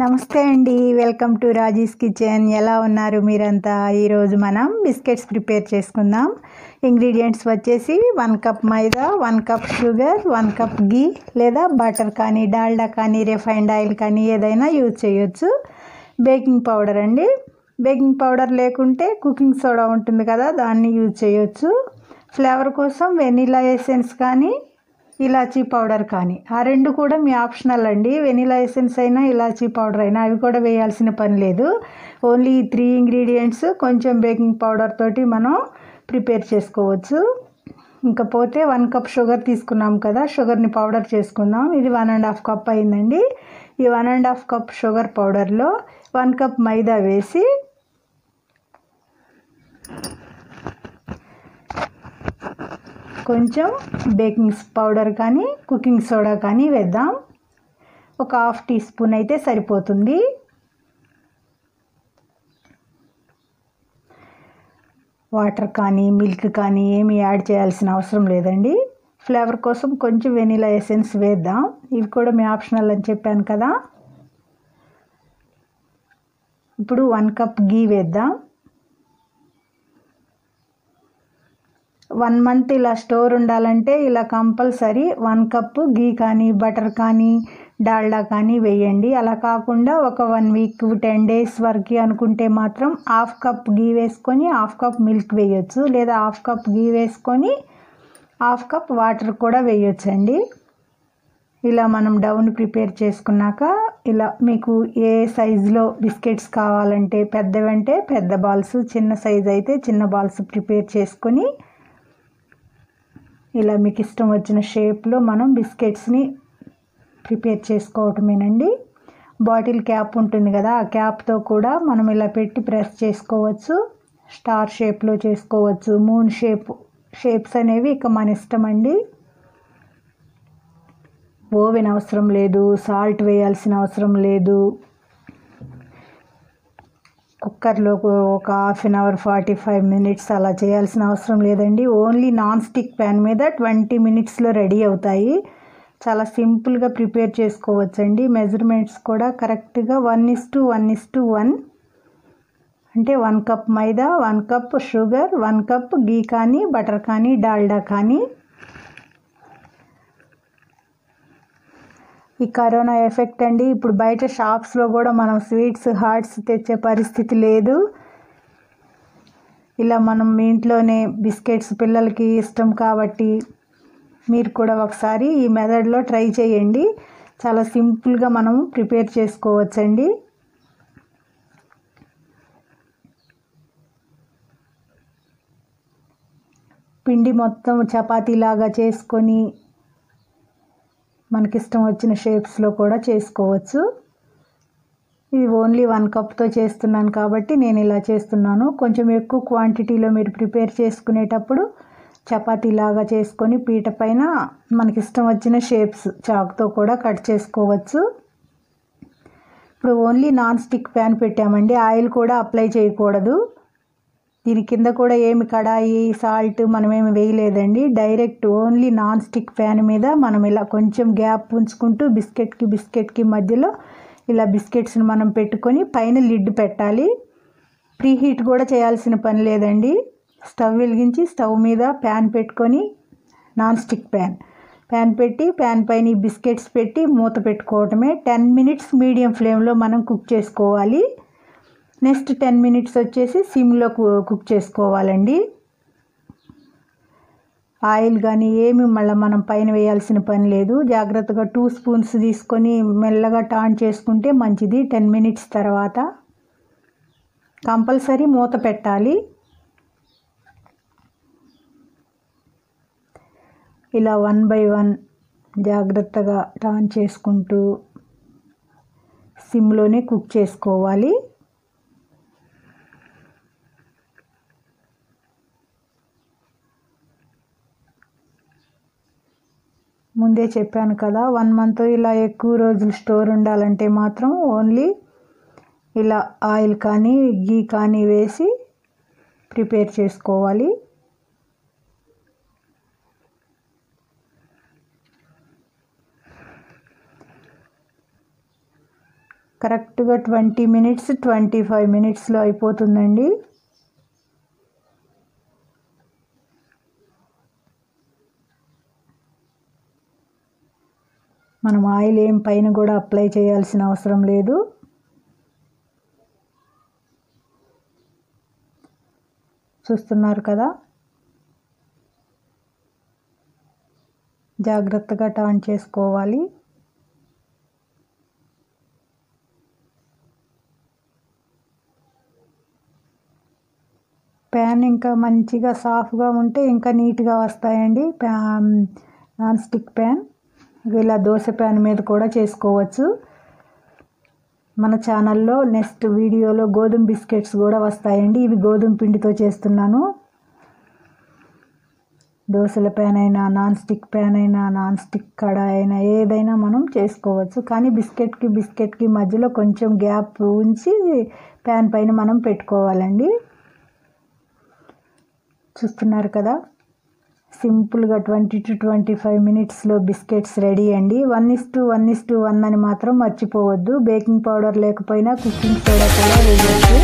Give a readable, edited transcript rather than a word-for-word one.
నమస్తే అండి, welcome to Raji's kitchen. ఎలా ఉన్నారు మీరంతా? ఈరోజు మనం బిస్కెట్స్ ప్రిపేర్ చేసుకుందాం. ఇంగ్రీడియంట్స్ వచ్చేసి 1 కప్ మైదా, 1 కప్ షుగర్, 1 కప్ గీ లేదా బటర్ కానీ డాల్డా కానీ రిఫైన్డ్ ఆయిల్ కానీ ఏదైనా యూజ్ చేయొచ్చు. బేకింగ్ పౌడర్ అండి. బేకింగ్ పౌడర్ లేకుంటే కుకింగ్ సోడా ఉంటుంది కదా, దాన్ని యూజ్ చేయొచ్చు. ఫ్లేవర్ కోసం వెనిలా ఎసెన్స్ కానీ ఇలాచీ పౌడర్ కానీ, ఆ రెండు కూడా మీ ఆప్షనల్ అండి. వెనిలా ఎసెన్స్ అయినా ఇలాచీ పౌడర్ అయినా అవి కూడా వేయాల్సిన పని లేదు. ఓన్లీ ఈ 3 ఇంగ్రీడియంట్స్ కొంచెం బేకింగ్ పౌడర్ తోటి మనం ప్రిపేర్ చేసుకోవచ్చు. ఇంకపోతే 1 కప్ షుగర్ తీసుకున్నాం కదా, షుగర్ని పౌడర్ చేసుకుందాం. ఇది 1.5 కప్ అయిందండి. ఈ 1.5 కప్ షుగర్ పౌడర్లో 1 కప్ మైదా వేసి కొంచెం బేకింగ్ పౌడర్ కానీ కుకింగ్ సోడా కానీ వేద్దాం. ఒక 1/2 టీ స్పూన్ అయితే సరిపోతుంది. వాటర్ కానీ మిల్క్ కానీ ఏమి యాడ్ చేయాల్సిన అవసరం లేదండి. ఫ్లేవర్ కోసం కొంచెం వెనిలా ఎసెన్స్ వేద్దాం. ఇవి కూడా మీ ఆప్షనల్ అని చెప్పాను కదా. ఇప్పుడు 1 కప్ గీ వేద్దాం. 1 మంత్ ఇలా స్టోర్ ఉండాలంటే ఇలా కంపల్సరీ 1 కప్ గీ కానీ బటర్ కానీ డాల్డా కానీ వేయండి. అలా కాకుండా ఒక 1 వీక్ 10 డేస్ వరకు అనుకుంటే మాత్రం 1/2 కప్ గీ వేసుకొని 1/2 కప్ మిల్క్ వేయొచ్చు, లేదా 1/2 కప్ గీ వేసుకొని 1/2 కప్ వాటర్ కూడా వేయొచ్చండి. ఇలా మనం డౌన్ ప్రిపేర్ చేసుకున్నాక ఇలా మీకు ఏ సైజులో బిస్కెట్స్ కావాలంటే పెద్దవంటే పెద్ద బాల్స్, చిన్న సైజు అయితే చిన్న బాల్స్ ప్రిపేర్ చేసుకొని ఇలా మీకు ఇష్టం వచ్చిన షేప్లో మనం బిస్కెట్స్ని ప్రిపేర్ చేసుకోవటమేనండి. బాటిల్ క్యాప్ ఉంటుంది కదా, ఆ క్యాప్తో కూడా మనం ఇలా పెట్టి ప్రెస్ చేసుకోవచ్చు. స్టార్ షేప్లో చేసుకోవచ్చు, మూన్ షేప్స్ అనేవి ఇక మన ఇష్టం అండి. ఓవెన్ అవసరం లేదు, సాల్ట్ వేయాల్సిన అవసరం లేదు. కుక్కర్లో ఒక 1/2 అవర్ 45 మినిట్స్ అలా చేయాల్సిన అవసరం లేదండి. ఓన్లీ నాన్ స్టిక్ ప్యాన్ మీద 20 మినిట్స్లో రెడీ అవుతాయి. చాలా సింపుల్గా ప్రిపేర్ చేసుకోవచ్చండి. మెజర్మెంట్స్ కూడా కరెక్ట్గా 1:1:1 అంటే 1 కప్ మైదా, 1 కప్ షుగర్, 1 కప్ గీ కానీ బటర్ కానీ డాల్డా కానీ. ఈ కరోనా ఎఫెక్ట్ అండి, ఇప్పుడు బయట షాప్స్లో కూడా మనం స్వీట్స్ హాట్స్ తెచ్చే పరిస్థితి లేదు. ఇలా మనం మీ ఇంట్లోనే బిస్కెట్స్ పిల్లలకి ఇష్టం కాబట్టి మీరు కూడా ఒకసారి ఈ మెథడ్లో ట్రై చేయండి. చాలా సింపుల్గా మనం ప్రిపేర్ చేసుకోవచ్చండి. పిండి మొత్తం చపాతీలాగా చేసుకొని మనకిష్టం వచ్చిన షేప్స్లో కూడా చేసుకోవచ్చు. ఇది ఓన్లీ 1 కప్తో చేస్తున్నాను కాబట్టి నేను ఇలా చేస్తున్నాను. కొంచెం ఎక్కువ క్వాంటిటీలో మీరు ప్రిపేర్ చేసుకునేటప్పుడు చపాతీలాగా చేసుకొని పీట పైన మనకిష్టం వచ్చిన షేప్స్ చాకుతో కూడా కట్ చేసుకోవచ్చు. ఇప్పుడు ఓన్లీ నాన్ స్టిక్ ప్యాన్ పెట్టామండి, ఆయిల్ కూడా అప్లై చేయకూడదు. దీని కింద కూడా ఏమి కడాయి సాల్ట్ మనమేమి వేయలేదండి. Direct only non stick pan మీద మనం ఇలా కొంచెం గ్యాప్ ఉంచుకుంటూ బిస్కెట్కి మధ్యలో ఇలా బిస్కెట్స్ని మనం పెట్టుకొని పైన లిడ్ పెట్టాలి. ప్రీహీట్ కూడా చేయాల్సిన పని లేదండి. స్టవ్ వెలిగించి స్టవ్ మీద ప్యాన్ పెట్టుకొని నాన్ స్టిక్ ప్యాన్ పెట్టి ప్యాన్ పైన ఈ బిస్కెట్స్ పెట్టి మూత పెట్టుకోవటమే. 10 మినిట్స్ మీడియం ఫ్లేమ్లో మనం కుక్ చేసుకోవాలి. నెక్స్ట్ 10 మినిట్స్ వచ్చేసి సిమ్లో కుక్ చేసుకోవాలండి. ఆయిల్ కానీ ఏమి మళ్ళీ మనం పైన వేయాల్సిన పని లేదు. జాగ్రత్తగా 2 స్పూన్స్ తీసుకొని మెల్లగా టర్న్ చేసుకుంటే మంచిది. 10 మినిట్స్ తర్వాత కంపల్సరీ మూత పెట్టాలి. ఇలా 1 బై 1 జాగ్రత్తగా టర్న్ చేసుకుంటూ సిమ్లోనే కుక్ చేసుకోవాలి. ముందే చెప్పాను కదా, 1 మంత్ ఇలా ఎక్కువ రోజులు స్టోర్ ఉండాలంటే మాత్రం ఓన్లీ ఇలా ఆయిల్ కానీ గీ కానీ వేసి ప్రిపేర్ చేసుకోవాలి. కరెక్ట్గా 20 మినిట్స్ 25 మినిట్స్లో అయిపోతుందండి. మనం ఆయిల్ ఏం పైన కూడా అప్లై చేయాల్సిన అవసరం లేదు. చూస్తున్నారు కదా, జాగ్రత్తగా టర్న్ చేసుకోవాలి. ప్యాన్ ఇంకా మంచిగా సాఫ్ట్గా ఉంటే ఇంకా నీట్గా వస్తాయండి. నాన్ స్టిక్ ప్యాన్ ఇలా దోశ ప్యాన్ మీద కూడా చేసుకోవచ్చు. మన ఛానల్లో నెక్స్ట్ వీడియోలో గోధుమ బిస్కెట్స్ కూడా వస్తాయండి. ఇవి గోధుమ పిండితో చేస్తున్నాను. దోశల ప్యాన్ అయినా, నాన్ స్టిక్ ప్యాన్ అయినా, నాన్ స్టిక్ కడాయి అయినా ఏదైనా మనం చేసుకోవచ్చు. కానీ బిస్కెట్కి మధ్యలో కొంచెం గ్యాప్ ఉంచి ప్యాన్ పైన మనం పెట్టుకోవాలండి. చూస్తున్నారు కదా, సింపుల్గా 20 to 25 మినిట్స్లో బిస్కెట్స్ రెడీ అండి. 1:1:1 అని మాత్రం మర్చిపోవద్దు. బేకింగ్ పౌడర్ లేకపోయినా కుకింగ్ సోడా కూడా వేయవచ్చు.